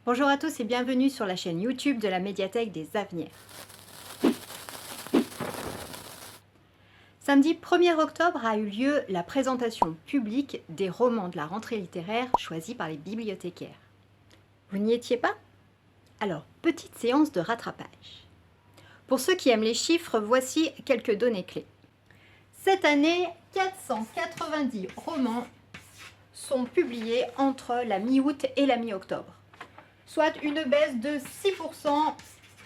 Bonjour à tous et bienvenue sur la chaîne YouTube de la médiathèque des Avenirs. Samedi 1er octobre a eu lieu la présentation publique des romans de la rentrée littéraire choisis par les bibliothécaires. Vous n'y étiez pas? Alors, petite séance de rattrapage. Pour ceux qui aiment les chiffres, voici quelques données clés. Cette année, 490 romans sont publiés entre la mi-août et la mi-octobre, soit une baisse de 6%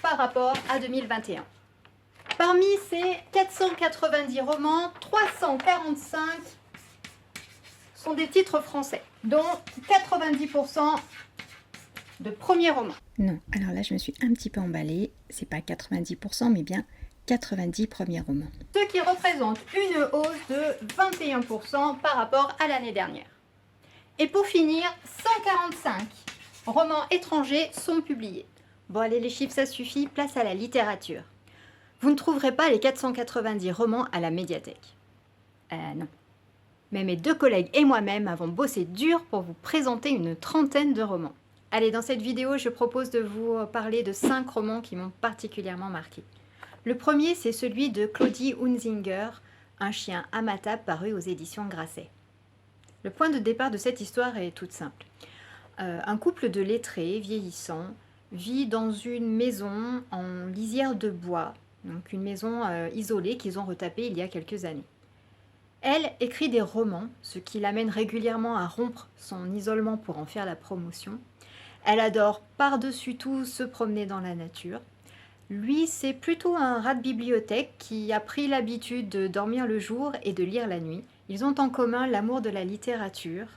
par rapport à 2021. Parmi ces 490 romans, 345 sont des titres français, dont 90% de premiers romans. Non, alors là je me suis un petit peu emballée, c'est pas 90% mais bien 90 premiers romans. Ce qui représente une hausse de 21% par rapport à l'année dernière. Et pour finir, 145 romans étrangers sont publiés. Bon allez, les chiffres ça suffit, place à la littérature. Vous ne trouverez pas les 490 romans à la médiathèque. Non. Mais mes deux collègues et moi-même avons bossé dur pour vous présenter une trentaine de romans. Allez, dans cette vidéo, je propose de vous parler de 5 romans qui m'ont particulièrement marqué. Le premier, c'est celui de Claudie Hunzinger, Un chien immatable, paru aux éditions Grasset. Le point de départ de cette histoire est toute simple. Un couple de lettrés vieillissants vit dans une maison en lisière de bois, donc une maison isolée qu'ils ont retapée il y a quelques années. Elle écrit des romans, ce qui l'amène régulièrement à rompre son isolement pour en faire la promotion. Elle adore par-dessus tout se promener dans la nature. Lui, c'est plutôt un rat de bibliothèque qui a pris l'habitude de dormir le jour et de lire la nuit. Ils ont en commun l'amour de la littérature,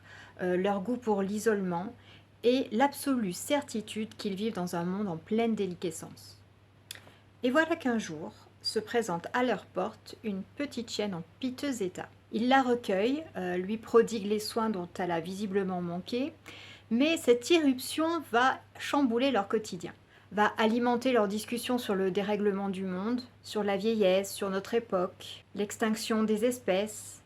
leur goût pour l'isolement et l'absolue certitude qu'ils vivent dans un monde en pleine déliquescence. Et voilà qu'un jour se présente à leur porte une petite chienne en piteux état. Ils la recueillent, lui prodiguent les soins dont elle a visiblement manqué, mais cette irruption va chambouler leur quotidien, va alimenter leurs discussions sur le dérèglement du monde, sur la vieillesse, sur notre époque, l'extinction des espèces,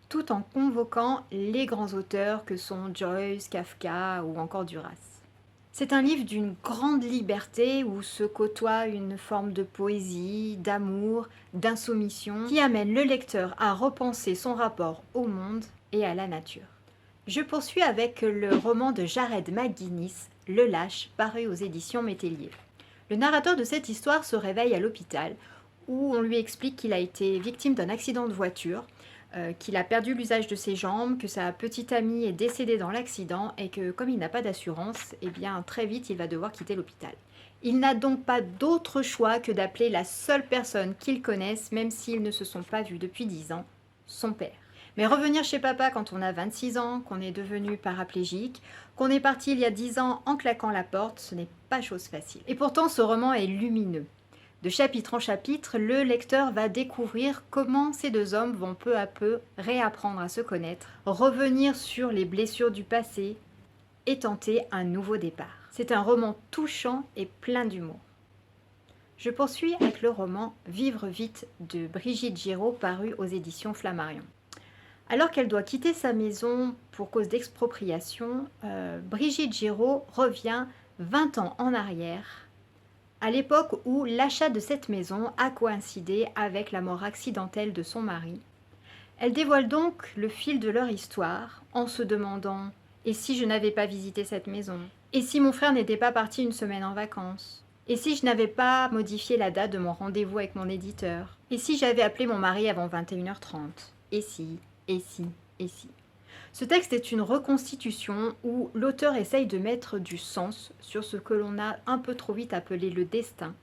tout en convoquant les grands auteurs que sont Joyce, Kafka ou encore Duras. C'est un livre d'une grande liberté où se côtoie une forme de poésie, d'amour, d'insoumission qui amène le lecteur à repenser son rapport au monde et à la nature. Je poursuis avec le roman de Jared McGuinness, Le Lâche, paru aux éditions Métellier. Le narrateur de cette histoire se réveille à l'hôpital où on lui explique qu'il a été victime d'un accident de voiture, qu'il a perdu l'usage de ses jambes, que sa petite amie est décédée dans l'accident et que comme il n'a pas d'assurance, eh bien très vite il va devoir quitter l'hôpital. Il n'a donc pas d'autre choix que d'appeler la seule personne qu'il connaisse, même s'ils ne se sont pas vus depuis 10 ans, son père. Mais revenir chez papa quand on a 26 ans, qu'on est devenu paraplégique, qu'on est parti il y a 10 ans en claquant la porte, ce n'est pas chose facile. Et pourtant ce roman est lumineux. De chapitre en chapitre, le lecteur va découvrir comment ces deux hommes vont peu à peu réapprendre à se connaître, revenir sur les blessures du passé et tenter un nouveau départ. C'est un roman touchant et plein d'humour. Je poursuis avec le roman Vivre vite de Brigitte Giraud, paru aux éditions Flammarion. Alors qu'elle doit quitter sa maison pour cause d'expropriation, Brigitte Giraud revient 20 ans en arrière, à l'époque où l'achat de cette maison a coïncidé avec la mort accidentelle de son mari. Elle dévoile donc le fil de leur histoire en se demandant « Et si je n'avais pas visité cette maison? Et si mon frère n'était pas parti une semaine en vacances? Et si je n'avais pas modifié la date de mon rendez-vous avec mon éditeur? Et si j'avais appelé mon mari avant 21h30? Et si, et si, et si ?» Ce texte est une reconstitution où l'auteur essaye de mettre du sens sur ce que l'on a un peu trop vite appelé le destin.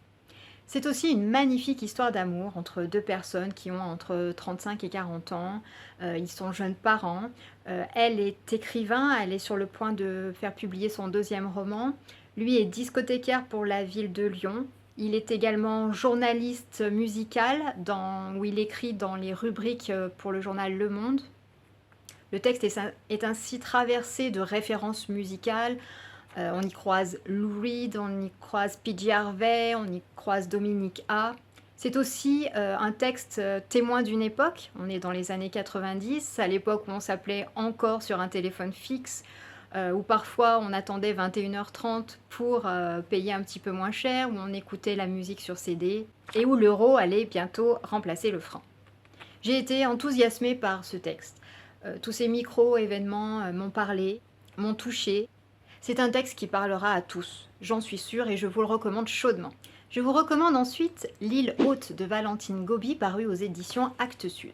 C'est aussi une magnifique histoire d'amour entre deux personnes qui ont entre 35 et 40 ans. Ils sont jeunes parents. Elle est écrivain, elle est sur le point de faire publier son deuxième roman. Lui est discothécaire pour la ville de Lyon. Il est également journaliste musical où il écrit dans les rubriques pour le journal Le Monde. Le texte est ainsi traversé de références musicales. On y croise Lou Reed, on y croise PJ Harvey, on y croise Dominique A. C'est aussi un texte témoin d'une époque. On est dans les années 90, à l'époque où on s'appelait encore sur un téléphone fixe. où parfois on attendait 21h30 pour payer un petit peu moins cher, où on écoutait la musique sur CD, et où l'euro allait bientôt remplacer le franc. J'ai été enthousiasmée par ce texte. Tous ces micro-événements m'ont parlé, m'ont touchée. C'est un texte qui parlera à tous, j'en suis sûre, et je vous le recommande chaudement. Je vous recommande ensuite L'île haute de Valentine Gobi, paru aux éditions Actes Sud.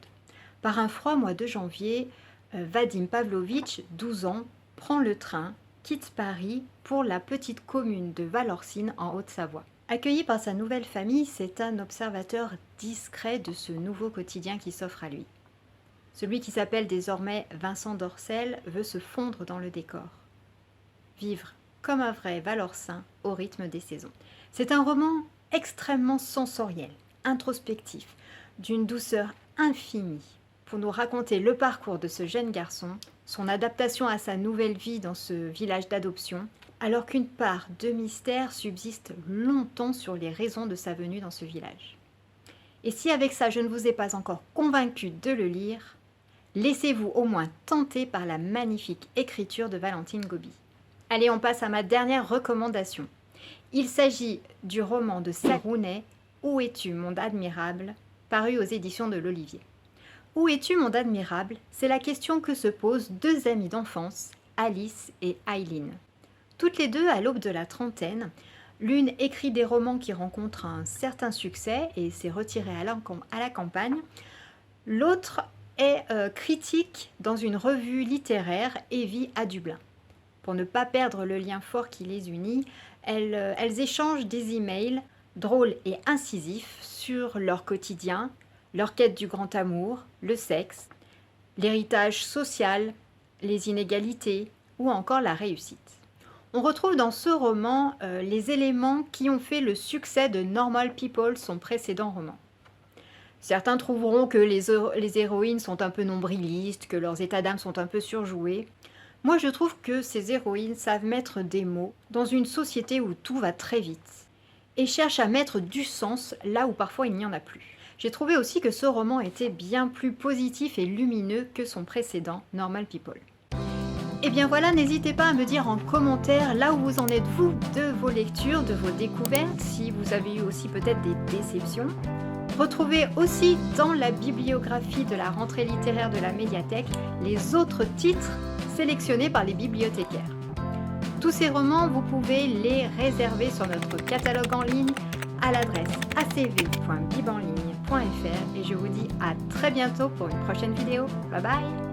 Par un froid mois de janvier, Vadim Pavlovitch, 12 ans, prend le train, quitte Paris pour la petite commune de Valorcine en Haute-Savoie. Accueilli par sa nouvelle famille, c'est un observateur discret de ce nouveau quotidien qui s'offre à lui. Celui qui s'appelle désormais Vincent Dorcel veut se fondre dans le décor. Vivre comme un vrai Valorcin au rythme des saisons. C'est un roman extrêmement sensoriel, introspectif, d'une douceur infinie, pour nous raconter le parcours de ce jeune garçon, son adaptation à sa nouvelle vie dans ce village d'adoption, alors qu'une part de mystère subsiste longtemps sur les raisons de sa venue dans ce village. Et si avec ça je ne vous ai pas encore convaincu de le lire, laissez-vous au moins tenter par la magnifique écriture de Valentine Gobi. Allez, on passe à ma dernière recommandation. Il s'agit du roman de Sarounet, Où es-tu, monde admirable, paru aux éditions de l'Olivier. Où es-tu, monde admirable? C'est la question que se posent deux amies d'enfance, Alice et Aileen. Toutes les deux à l'aube de la trentaine, l'une écrit des romans qui rencontrent un certain succès et s'est retirée à la campagne. L'autre est critique dans une revue littéraire et vit à Dublin. Pour ne pas perdre le lien fort qui les unit, elles échangent des emails drôles et incisifs sur leur quotidien, leur quête du grand amour, le sexe, l'héritage social, les inégalités ou encore la réussite. On retrouve dans ce roman les éléments qui ont fait le succès de Normal People, son précédent roman. Certains trouveront que les héroïnes sont un peu nombrilistes, que leurs états d'âme sont un peu surjoués. Moi, je trouve que ces héroïnes savent mettre des mots dans une société où tout va très vite et cherchent à mettre du sens là où parfois il n'y en a plus. J'ai trouvé aussi que ce roman était bien plus positif et lumineux que son précédent, Normal People. Et bien voilà, n'hésitez pas à me dire en commentaire là où vous en êtes vous de vos lectures, de vos découvertes, si vous avez eu aussi peut-être des déceptions. Retrouvez aussi dans la bibliographie de la rentrée littéraire de la médiathèque les autres titres sélectionnés par les bibliothécaires. Tous ces romans, vous pouvez les réserver sur notre catalogue en ligne à l'adresse acv.bibenligne.fr et je vous dis à très bientôt pour une prochaine vidéo. Bye bye!